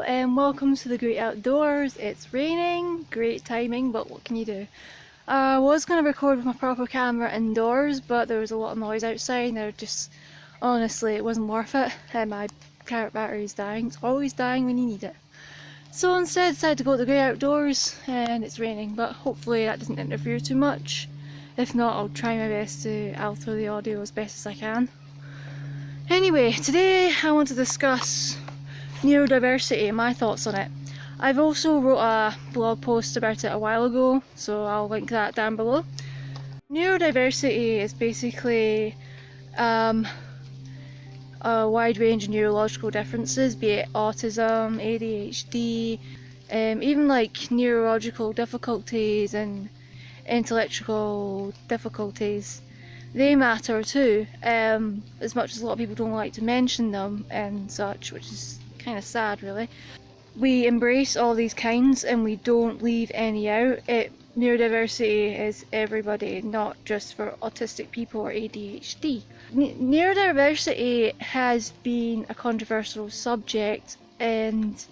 and welcome to the great outdoors. It's raining, great timing, but what can you do? I was going to record with my proper camera indoors, but there was a lot of noise outside and honestly, it wasn't worth it. And my car battery is dying. It's always dying when you need it. So instead I decided to go to the great outdoors, and it's raining, but hopefully that doesn't interfere too much. If not, I'll try my best to alter the audio as best as I can. Anyway, today I want to discuss neurodiversity and my thoughts on it. I've also wrote a blog post about it a while ago, so I'll link that down below. Neurodiversity is basically a wide range of neurological differences, be it autism, ADHD, even like neurological difficulties and intellectual difficulties. They matter too, as much as a lot of people don't like to mention them and such, which is kind of sad really. We embrace all these kinds and we don't leave any out. Neurodiversity is everybody, not just for autistic people or ADHD. Neurodiversity has been a controversial subject, and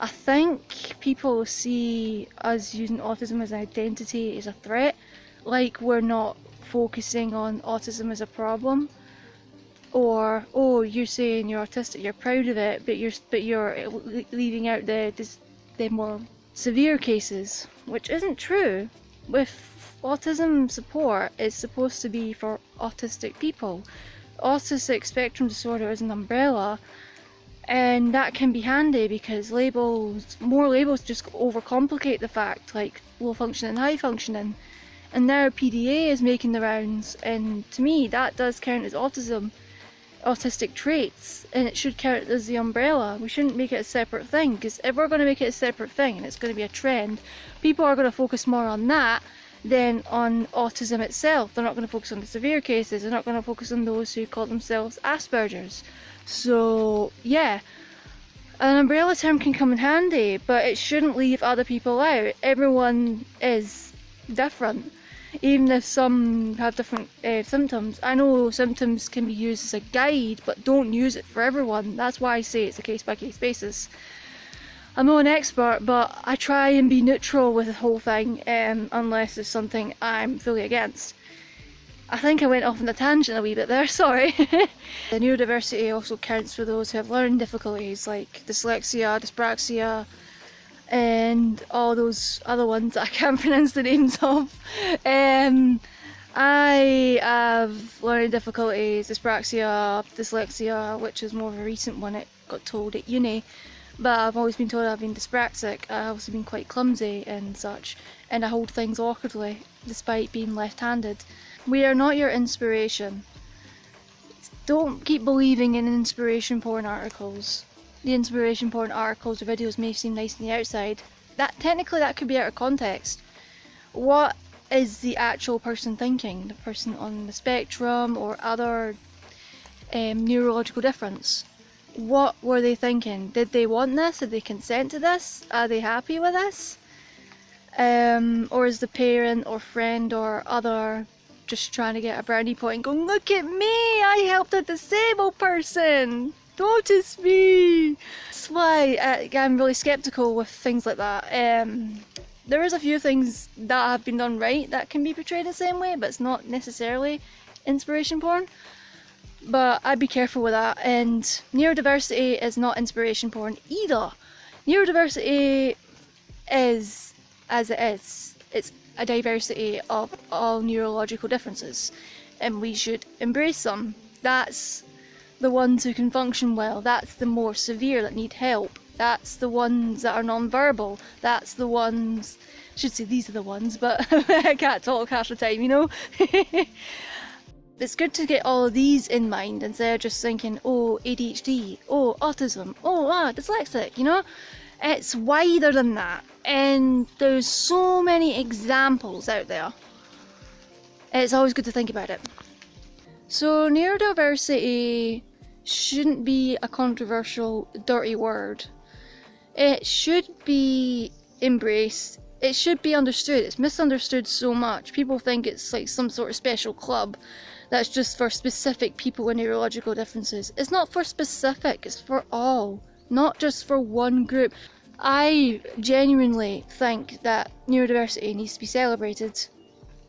I think people see us using autism as an identity as a threat, like we're not focusing on autism as a problem. Or, oh, you're saying you're autistic, you're proud of it, but you're leaving out the more severe cases, which isn't true. With autism support, it's supposed to be for autistic people. Autistic spectrum disorder is an umbrella, and that can be handy because more labels just overcomplicate the fact, like low functioning, high functioning. And now PDA is making the rounds, and to me that does count as autistic traits, and it should count as the umbrella. We shouldn't make it a separate thing, because if we're going to make it a separate thing and it's going to be a trend, people are going to focus more on that than on autism itself. They're not going to focus on the severe cases, they're not going to focus on those who call themselves Asperger's. So yeah, an umbrella term can come in handy, but it shouldn't leave other people out. Everyone is different, even if some have different symptoms. I know symptoms can be used as a guide, but don't use it for everyone. That's why I say it's a case-by-case basis. I'm not an expert, but I try and be neutral with the whole thing, unless it's something I'm fully against. I think I went off on a tangent a wee bit there, sorry. The neurodiversity also counts for those who have learning difficulties like dyslexia, dyspraxia, and all those other ones that I can't pronounce the names of. I have learning difficulties, dyspraxia, dyslexia, which is more of a recent one. It got told at uni, but I've always been told I've been dyspraxic. I've also been quite clumsy and such, and I hold things awkwardly despite being left-handed. We are not your inspiration. Don't keep believing in inspiration porn articles. The inspiration porn articles or videos may seem nice on the outside. Technically that could be out of context. What is the actual person thinking? The person on the spectrum or other neurological difference? What were they thinking? Did they want this? Did they consent to this? Are they happy with this? Or is the parent or friend or other just trying to get a brownie point and going, look at me, I helped a disabled person! Notice me! That's why I'm really skeptical with things like that. There is a few things that have been done right that can be portrayed the same way, but it's not necessarily inspiration porn. But I'd be careful with that. And neurodiversity is not inspiration porn either. Neurodiversity is as it is. It's a diversity of all neurological differences, and we should embrace them. That's the ones who can function well, that's the more severe that need help, that's the ones that are non-verbal, that's the ones, I should say these are the ones, but I can't talk half the time, you know. It's good to get all of these in mind instead of just thinking, oh, ADHD, oh, autism, oh, dyslexic, you know. It's wider than that, and there's so many examples out there. It's always good to think about it. So neurodiversity shouldn't be a controversial, dirty word. It should be embraced. It should be understood. It's misunderstood so much. People think it's like some sort of special club that's just for specific people with neurological differences. It's not for specific, it's for all. not just for one group. I genuinely think that neurodiversity needs to be celebrated.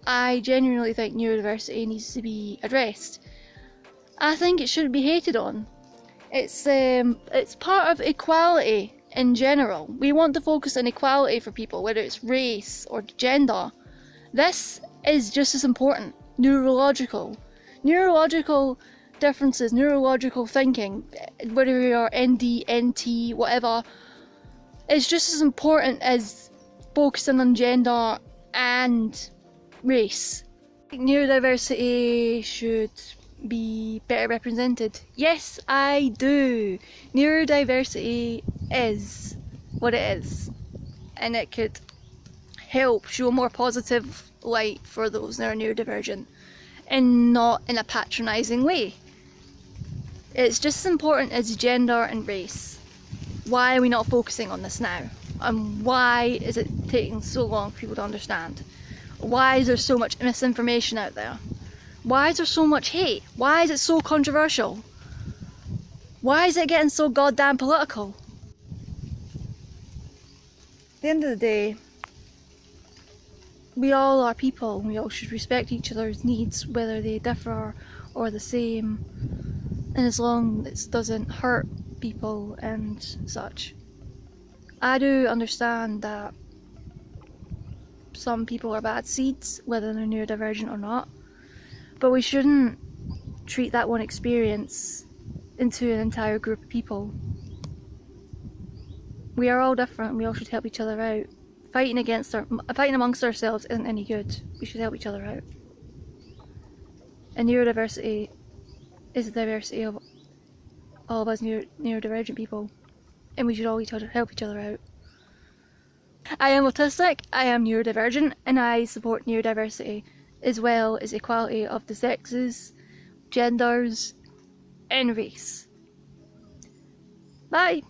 I genuinely think neurodiversity needs to be addressed. I think it shouldn't be hated on. It's part of equality in general. We want to focus on equality for people, whether it's race or gender. This is just as important. Neurological differences, neurological thinking, whether you are ND, NT, whatever, is just as important as focusing on gender and race. Neurodiversity should be better represented. Yes, I do. Neurodiversity is what it is, and it could help show a more positive light for those that are neurodivergent, and not in a patronising way. It's just as important as gender and race. Why are we not focusing on this now? And why is it taking so long for people to understand? Why is there so much misinformation out there? Why is there so much hate? Why is it so controversial? Why is it getting so goddamn political? At the end of the day, we all are people. We all should respect each other's needs, whether they differ or the same, and as long as it doesn't hurt people and such. I do understand that some people are bad seeds, whether they're neurodivergent or not, but we shouldn't treat that one experience into an entire group of people. We are all different, we all should help each other out. Fighting amongst ourselves isn't any good. We should help each other out. And neurodiversity is the diversity of all of us neurodivergent people, and we should all help each other out. I am autistic, I am neurodivergent, and I support neurodiversity as well as equality of the sexes, genders, and race. Bye!